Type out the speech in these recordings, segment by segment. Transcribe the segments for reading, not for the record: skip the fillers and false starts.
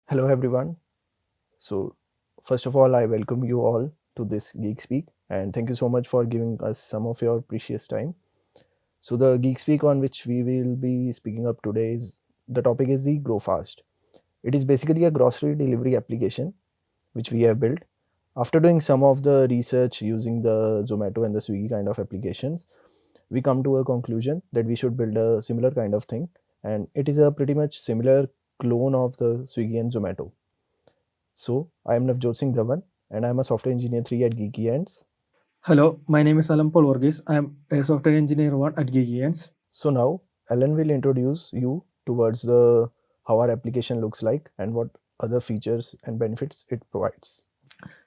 Hello everyone. So first of all, I welcome you all to this Geek Speak and thank you so much for giving us some of your precious time. So the Geek Speak on which we will be speaking up today is the topic is the Grofast. It is basically a grocery delivery application which we have built. After doing some of the research using the Zomato and the Swiggy kind of applications, we come to a conclusion that we should build a similar kind of thing, and it is a pretty much similar clone of the Swiggy and Zomato. So, I am Navjot Singh Dhawan and I am a software engineer 3 at GeekyAnts. Hello, my name is Paul Varghese. I am a software engineer 1 at GeekyAnts. So now Alan will introduce you towards the how our application looks like and what other features and benefits it provides.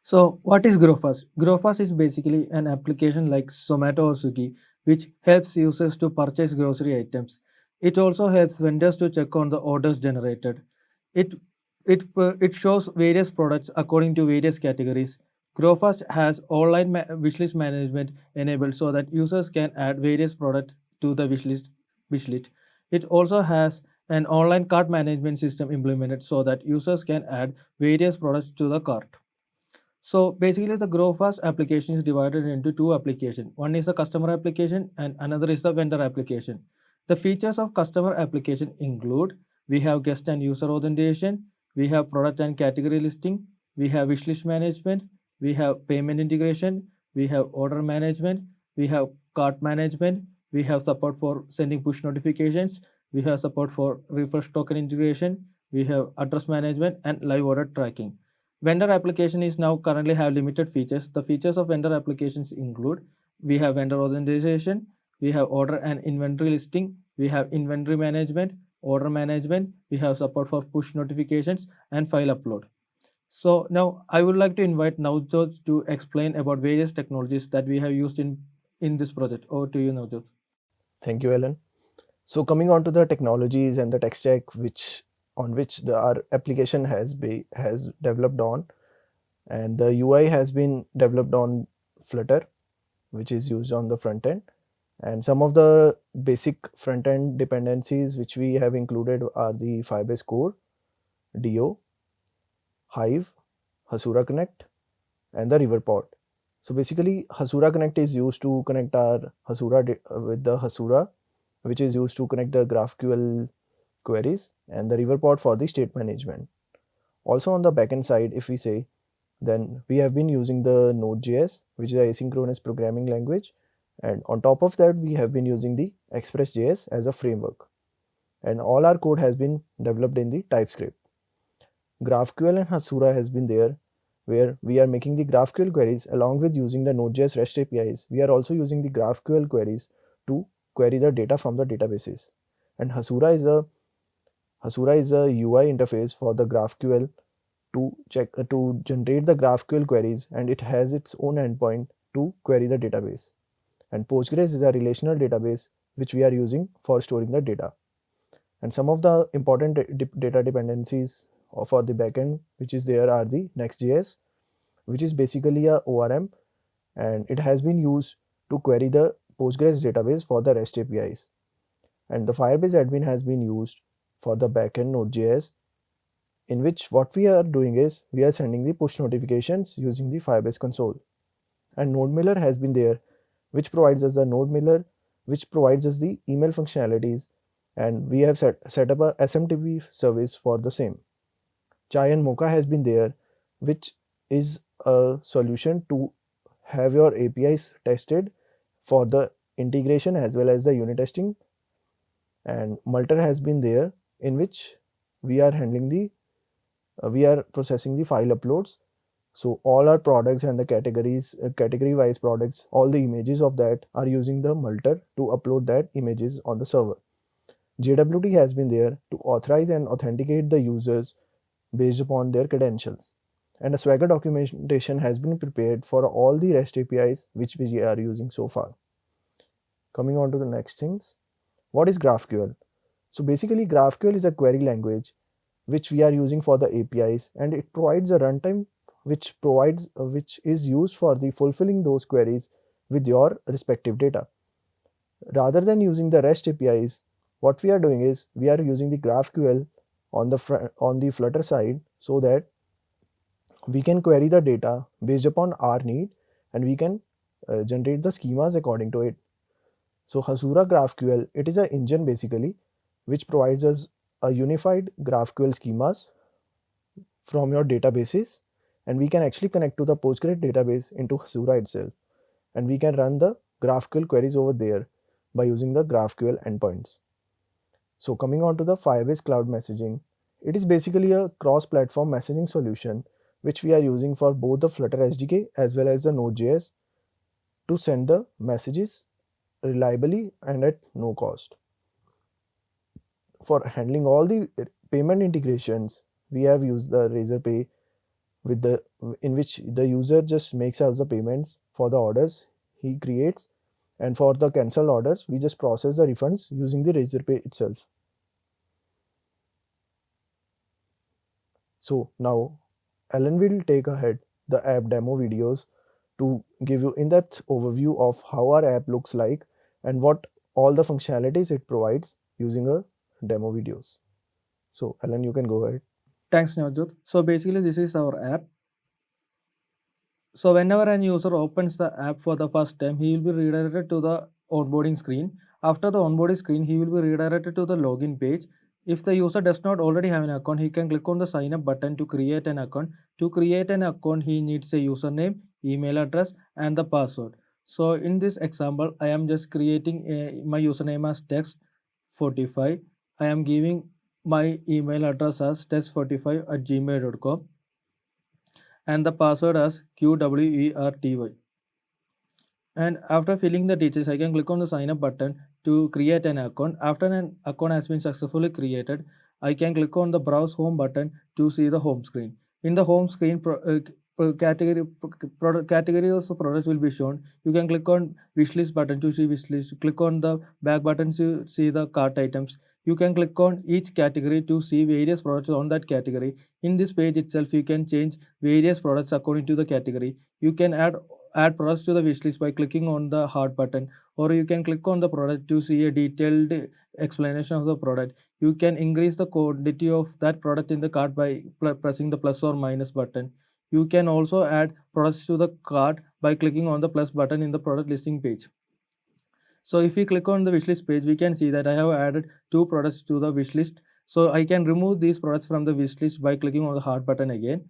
So, what is Grofast? Grofast is basically an application like Zomato or Swiggy, which helps users to purchase grocery items. It also helps vendors to check on the orders generated. It it shows various products according to various categories. Grofast has online wishlist management enabled so that users can add various products to the wishlist. It also has an online cart management system implemented so that users can add various products to the cart. So basically, the GrowFast application is divided into two applications. One is the customer application and another is the vendor application. The features of customer application include we have guest and user authentication, we have product and category listing, we have wishlist management, we have payment integration, we have order management, we have cart management, we have support for sending push notifications, we have support for refresh token integration, we have address management and live order tracking. Vendor application is now currently have limited features. The features of vendor applications include we have vendor authorization, we have order and inventory listing, we have inventory management, order management, we have support for push notifications and file upload. So now I would like to invite Navjot to explain about various technologies that we have used in this project. Over to you, Navjot. Thank you, Alan. So coming on to the technologies and the tech stack which on which our application has developed on, and the UI has been developed on Flutter, which is used on the front end. And some of the basic front end dependencies which we have included are the Firebase Core, Do, Hive, Hasura Connect, and the Riverport. So basically, Hasura Connect is used to connect our with the Hasura, which is used to connect the GraphQL queries, and the Riverport for the state management. Also on the backend side, if we say, then we have been using the Node.js, which is a asynchronous programming language, and on top of that, we have been using the Express.js as a framework. And all our code has been developed in the TypeScript. GraphQL and Hasura has been there, where we are making the GraphQL queries along with using the Node.js REST APIs. We are also using the GraphQL queries to query the data from the databases. And Hasura is a UI interface for the GraphQL to generate the GraphQL queries, and it has its own endpoint to query the database. And Postgres is a relational database which we are using for storing the data. And some of the important data dependencies for the backend which is there are the Next.js, which is basically a ORM, and it has been used to query the Postgres database for the REST APIs. And the Firebase admin has been used for the backend Node.js, in which what we are doing is we are sending the push notifications using the Firebase console. And NodeMiller has been there, which provides us the email functionalities, and we have set up a SMTP service for the same. Chai and Mocha has been there, which is a solution to have your APIs tested for the integration as well as the unit testing. And Multer has been there, in which we are we are processing the file uploads. So all our products and the category wise products, all the images of that are using the Multer to upload that images on the server. JWT has been there to authorize and authenticate the users based upon their credentials. And a Swagger documentation has been prepared for all the REST APIs which we are using so far. Coming on to the next things. What is GraphQL? So basically GraphQL is a query language which we are using for the APIs, and it provides a runtime which is used for the fulfilling those queries with your respective data. Rather than using the REST APIs, what we are doing is we are using the GraphQL on the Flutter side, so that we can query the data based upon our need, and we can generate the schemas according to it. So Hasura GraphQL, it is an engine basically which provides us a unified GraphQL schemas from your databases, and we can actually connect to the Postgres database into Hasura itself, and we can run the GraphQL queries over there by using the GraphQL endpoints. So coming on to the Firebase Cloud Messaging, it is basically a cross-platform messaging solution which we are using for both the Flutter SDK as well as the Node.js to send the messages reliably and at no cost. For handling all the payment integrations, we have used the Razorpay with the in which the user just makes out the payments for the orders he creates, and for the cancelled orders we just process the refunds using the Razorpay itself. So now Alan will take ahead the app demo videos to give you in-depth overview of how our app looks like and what all the functionalities it provides using a demo videos. So Alan, you can go ahead. Thanks, Navjot. So basically, this is our app. So whenever an user opens the app for the first time, he will be redirected to the onboarding screen. After the onboarding screen, he will be redirected to the login page. If the user does not already have an account, he can click on the sign up button to create an account. To create an account, he needs a username, email address, and the password. So in this example, I am just creating my username as text45. I am giving my email address as text45@gmail.com and the password as QWERTY. And after filling the details, I can click on the sign up button to create an account. After an account has been successfully created, I can click on the browse home button to see the home screen. In the home screen, categories of products will be shown. You can click on wishlist button to see wishlist. Click on the back button to see the cart items. You can click on each category to see various products on that category. In this page itself, you can change various products according to the category. You can add products to the wishlist by clicking on the heart button, or you can click on the product to see a detailed explanation of the product. You can increase the quantity of that product in the cart by pressing the plus or minus button. You can also add products to the cart by clicking on the plus button in the product listing page. So if we click on the wishlist page, we can see that I have added two products to the wishlist. So I can remove these products from the wishlist by clicking on the heart button again.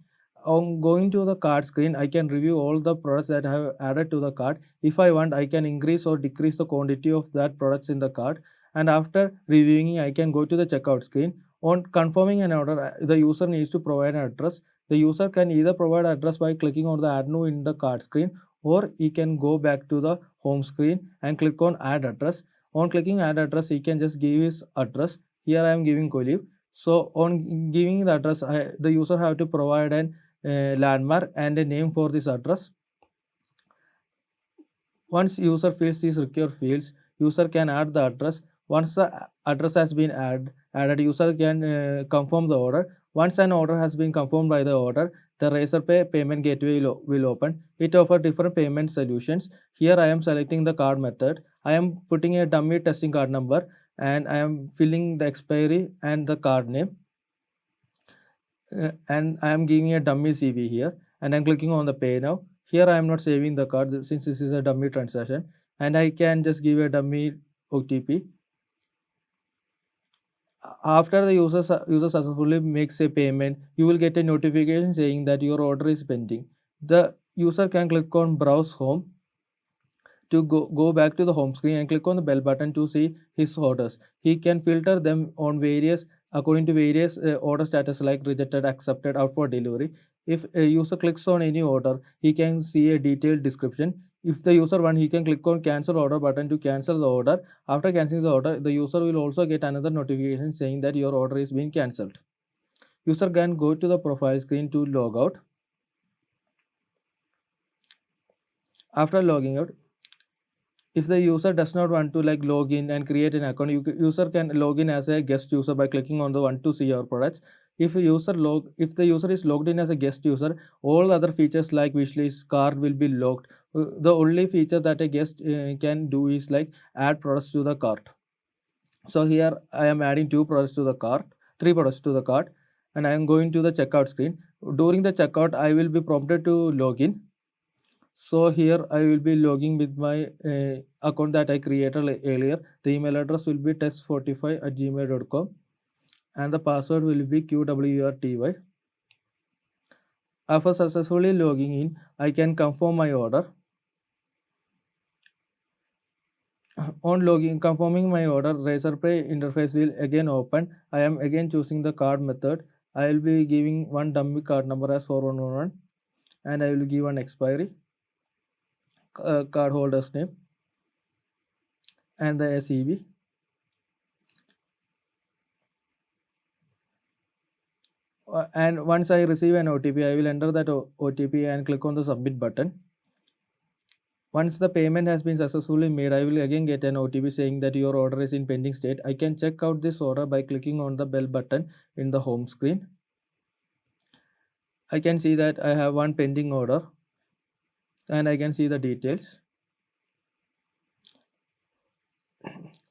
On going to the cart screen, I can review all the products that I have added to the cart. If I want, I can increase or decrease the quantity of that products in the cart. And after reviewing, I can go to the checkout screen. On confirming an order, the user needs to provide an address. The user can either provide address by clicking on the add new in the cart screen, or he can go back to the home screen and click on add address. On clicking add address, he can just give his address. Here I am giving Kolib. So on giving the address, the user have to provide an landmark and a name for this address. Once user fills these required fields, user can add the address. Once the address has been added, user can confirm the order. Once an order has been confirmed by the order, the Razorpay payment gateway will open. It offers different payment solutions. Here I am selecting the card method. I am putting a dummy testing card number, and I am filling the expiry and the card name. And I am giving a dummy CV here, and I'm clicking on the pay now. Here I am not saving the card since this is a dummy transaction, and I can just give a dummy OTP. After the user successfully makes a payment, you will get a notification saying that your order is pending. The user can click on browse home to go back to the home screen and click on the bell button to see his orders. He can filter them on various according to various order status like rejected, accepted, out for delivery. If a user clicks on any order, he can see a detailed description. If the user want, he can click on cancel order button to cancel the order. After canceling the order, the user will also get another notification saying that your order is being cancelled. User can go to the profile screen to log out. After logging out, if the user does not want to like log in and create an account, user can log in as a guest user by clicking on the one to see our products. If the user is logged in as a guest user, all other features like wishlist card will be logged. The only feature that a guest can do is like add products to the cart. So here I am adding two products to the cart, three products to the cart. and I am going to the checkout screen. During the checkout, I will be prompted to log in. So here I will be logging with my account that I created earlier. The email address will be test45@gmail.com and the password will be QWRTY. After successfully logging in, I can confirm my order. On logging, confirming my order, Razorpay interface will again open. I am again choosing the card method. I will be giving one dummy card number as 4111 and I will give an expiry, card holder's name and the SEB. And once I receive an OTP, I will enter that OTP and click on the submit button. Once the payment has been successfully made, I will again get an OTP saying that your order is in pending state. I can check out this order by clicking on the bell button in the home screen. I can see that I have one pending order and I can see the details.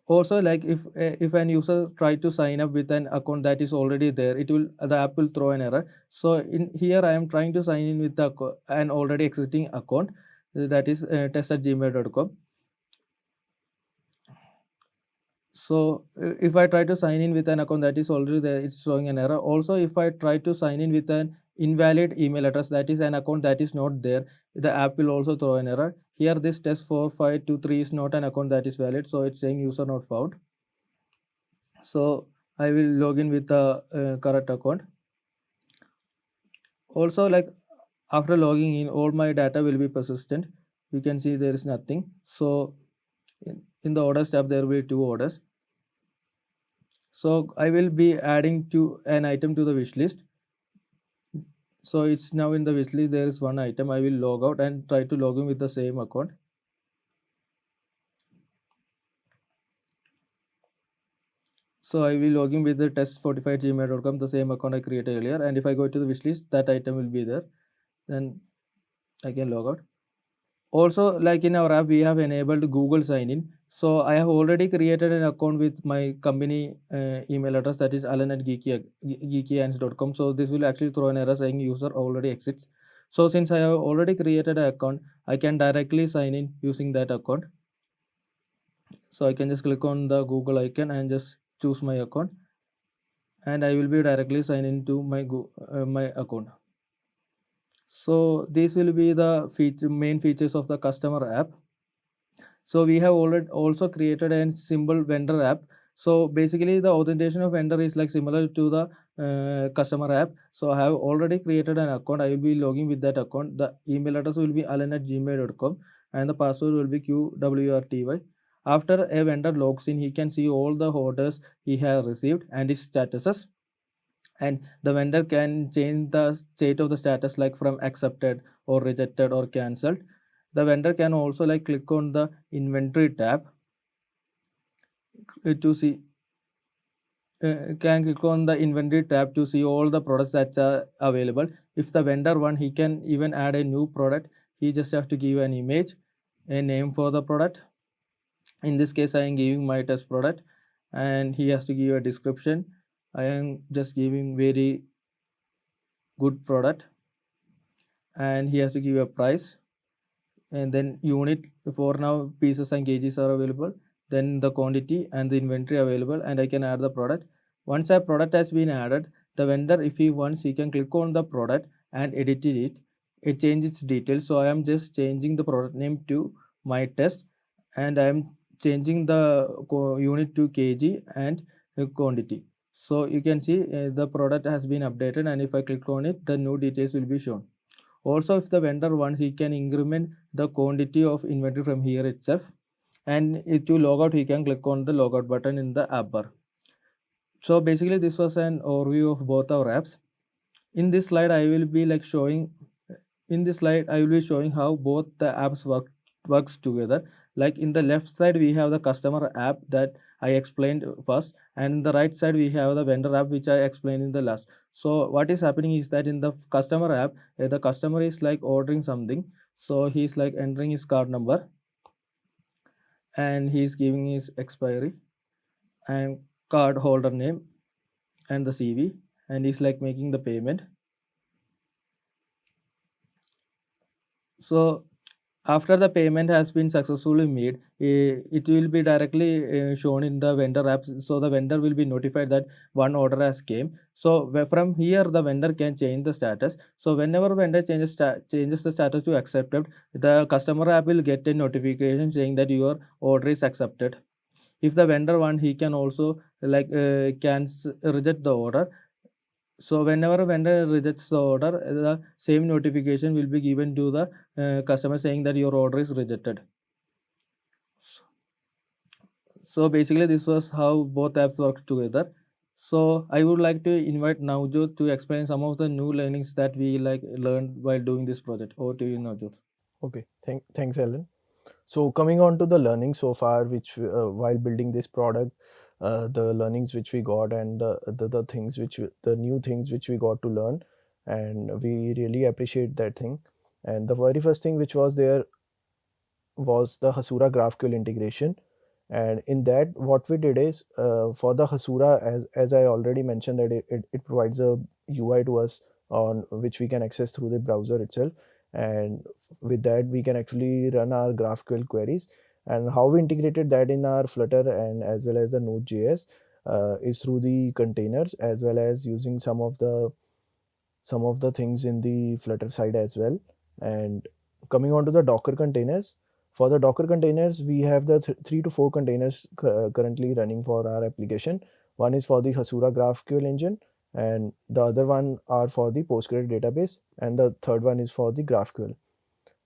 Also, like if an user try to sign up with an account that is already there, the app will throw an error. So in here I am trying to sign in with an already existing account, that is test@gmail.com. So if I try to sign in with an account that is already there, it's showing an error. Also, if I try to sign in with an invalid email address, that is an account that is not there, the app will also throw an error. Here this test4523 is not an account that is valid, so it's saying user not found. So I will log in with the correct account. Also, like after logging in, all my data will be persistent. You can see there is nothing. So in the orders tab there will be 2 orders. So I will be adding to an item to the wish list. So it's now in the wish list, there is one item. I will log out and try to log in with the same account. So I will log in with the test45@gmail.com, the same account I created earlier. And if I go to the wish list, that item will be there. Then I can log out. Also, like in our app, we have enabled Google sign in. So I have already created an account with my company email address, that is alan@geekyants.com. So this will actually throw an error saying user already exits. So since I have already created an account, I can directly sign in using that account. So I can just click on the Google icon and just choose my account, and I will be directly sign into my account. So these will be the main features of the customer app. So we have already also created a simple vendor app. So basically the authentication of vendor is like similar to the customer app. So I have already created an account. I will be logging with that account. The email address will be alan@gmail.com and the password will be QWRTY. After a vendor logs in, he can see all the orders he has received and his statuses. And the vendor can change the state of the status, like from accepted or rejected or cancelled. The vendor can also like click on the inventory tab to see can click on the inventory tab to see all the products that are available. If the vendor want, he can even add a new product. He just have to give an image, a name for the product. In this case I am giving my test product, and he has to give a description. I am just giving very good product, and he has to give a price, and then unit. For now pieces and kgs are available, then the quantity and the inventory available, and I can add the product. Once a product has been added, the vendor, if he wants, he can click on the product and edit it changes its details. So I am just changing the product name to my test, and I am changing the unit to kg and quantity. So you can see the product has been updated, and if I click on it, the new details will be shown. Also, if the vendor wants, he can increment the quantity of inventory from here itself. And if to log out, he can click on the logout button in the app bar. So basically, this was an overview of both our apps. In this slide, I will be like showing. In this slide, I will be showing how both the apps works together. Like in the left side, we have the customer app that I explained first, and in the right side we have the vendor app, which I explained in the last. So what is happening is that in the customer app, the customer is like ordering something. So he's like entering his card number, and he's giving his expiry and card holder name and the CV, and he's like making the payment. So after the payment has been successfully made, it will be directly shown in the vendor app, so the vendor will be notified that one order has came. So from here the vendor can change the status. So whenever vendor changes the status to accepted, the customer app will get a notification saying that your order is accepted. If the vendor want, he can also can reject the order. So whenever vendor rejects the order, the same notification will be given to the customer saying that your order is rejected. So basically, this was how both apps work together. So I would like to invite Navjot to explain some of the new learnings that we learned while doing this project. Over to you, Navjot. Okay, thanks, Ellen. So coming on to the learning so far, which while building this product, the learnings which we got and the things the new things which we got to learn, and we really appreciate that thing. And the very first thing which was there was the Hasura GraphQL integration. And in that, what we did is for the Hasura, as I already mentioned, that it provides a UI to us on which we can access through the browser itself. And with that, we can actually run our GraphQL queries. And how we integrated that in our Flutter and as well as the Node.js is through the containers, as well as using some of the things in the Flutter side as well. And coming on to the Docker containers, for the Docker containers, we have the 3 to 4 containers currently running for our application. One is for the Hasura GraphQL engine, and the other one are for the Postgres database, and the third one is for the GraphQL.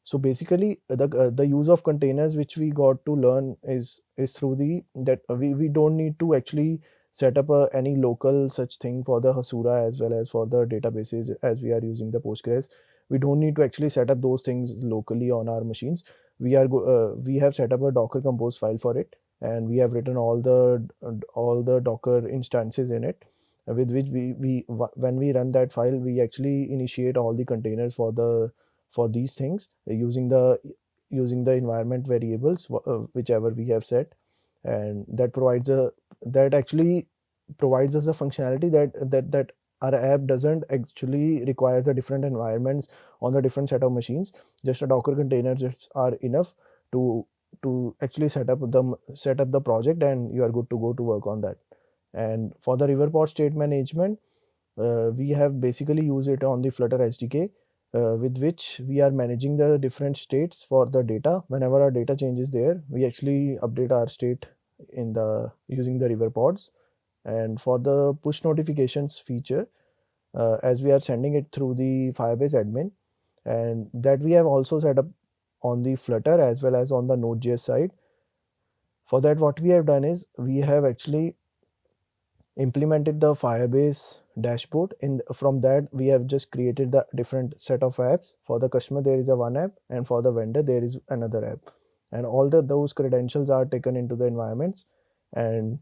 So basically, the use of containers which we got to learn is through the that we don't need to actually set up any local such thing for the Hasura as well as for the databases, as we are using the Postgres. We don't need to actually set up those things locally on our machines. We have set up a Docker Compose file for it, and we have written all the Docker instances in it, with which when we run that file, we actually initiate all the containers for these things using the environment variables, whichever we have set. And that actually provides us a functionality that our app doesn't actually require the different environments on the different set of machines. Just a Docker container just are enough to actually set up the project, and you are good to go to work on that. And for the river pod state management, we have basically used it on the Flutter SDK, with which we are managing the different states for the data. Whenever our data changes there, we actually update our state in the using the river pods. And for the push notifications feature, as we are sending it through the Firebase admin, and that we have also set up on the Flutter as well as on the Node.js side. For that, what we have done is we have actually implemented the Firebase dashboard. In from that, we have just created the different set of apps. For the customer, there is a one app, and for the vendor, there is another app. And all those credentials are taken into the environments. And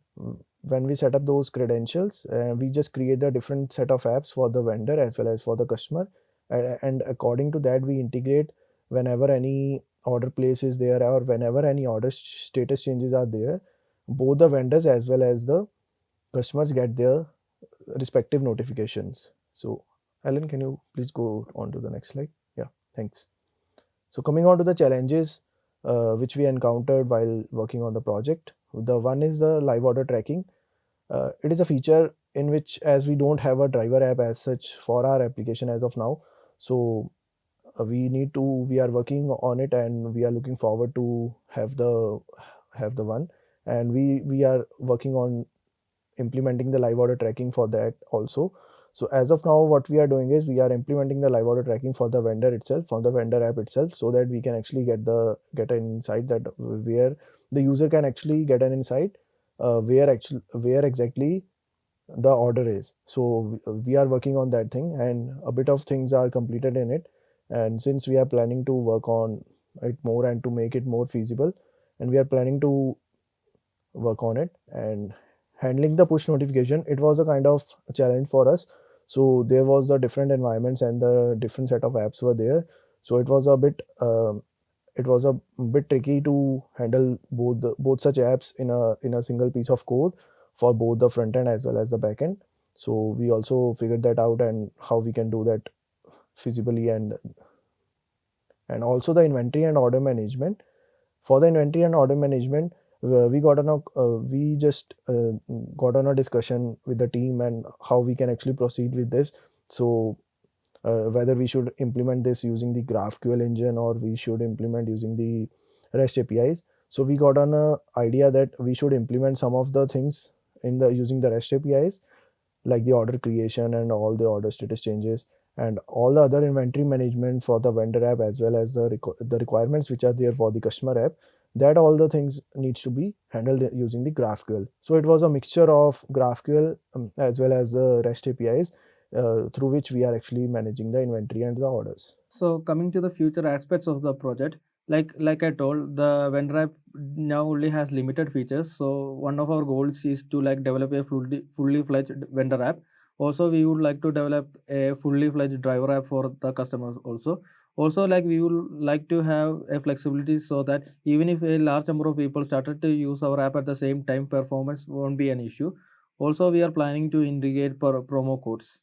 when we set up those credentials, we just create a different set of apps for the vendor as well as for the customer. And according to that, we integrate whenever any order place is there, or whenever any order status changes are there. Both the vendors as well as the customers get their respective notifications. So, Alan, can you please go on to the next slide? Yeah, thanks. So, coming on to the challenges which we encountered while working on the project. The one is the live order tracking. It is a feature in which, as we don't have a driver app as such for our application as of now, so we are working on it, and we are looking forward to have the one. And we are working on implementing the live order tracking for that also. So as of now, what we are doing is we are implementing the live order tracking for the vendor itself, for the vendor app itself, so that we can actually get an insight that where the user can actually get an insight where exactly the order is. So we are working on that thing, and a bit of things are completed in it. And since we are planning to work on it more and to make it more feasible, and we are planning to work on it. And handling the push notification, it was a kind of a challenge for us. So there was the different environments and the different set of apps were there. So it was a bit tricky to handle both such apps in a single piece of code for both the front end as well as the back end. So we also figured that out and how we can do that feasibly. And also the inventory and order management. For the inventory and order management, we just got on a discussion with the team and how we can actually proceed with this. So whether we should implement this using the GraphQL engine or we should implement using the REST APIs. So we got on a idea that we should implement some of the things in the using the REST APIs, like the order creation and all the order status changes and all the other inventory management for the vendor app, as well as the requirements which are there for the customer app, that all the things needs to be handled using the GraphQL. So it was a mixture of GraphQL as well as the REST APIs through which we are actually managing the inventory and the orders. So coming to the future aspects of the project, like I told, the vendor app now only has limited features. So one of our goals is to like develop a fully fledged vendor app. Also, we would like to develop a fully fledged driver app for the customers also. Also, like we would like to have a flexibility so that even if a large number of people started to use our app at the same time, performance won't be an issue. Also, we are planning to integrate promo codes.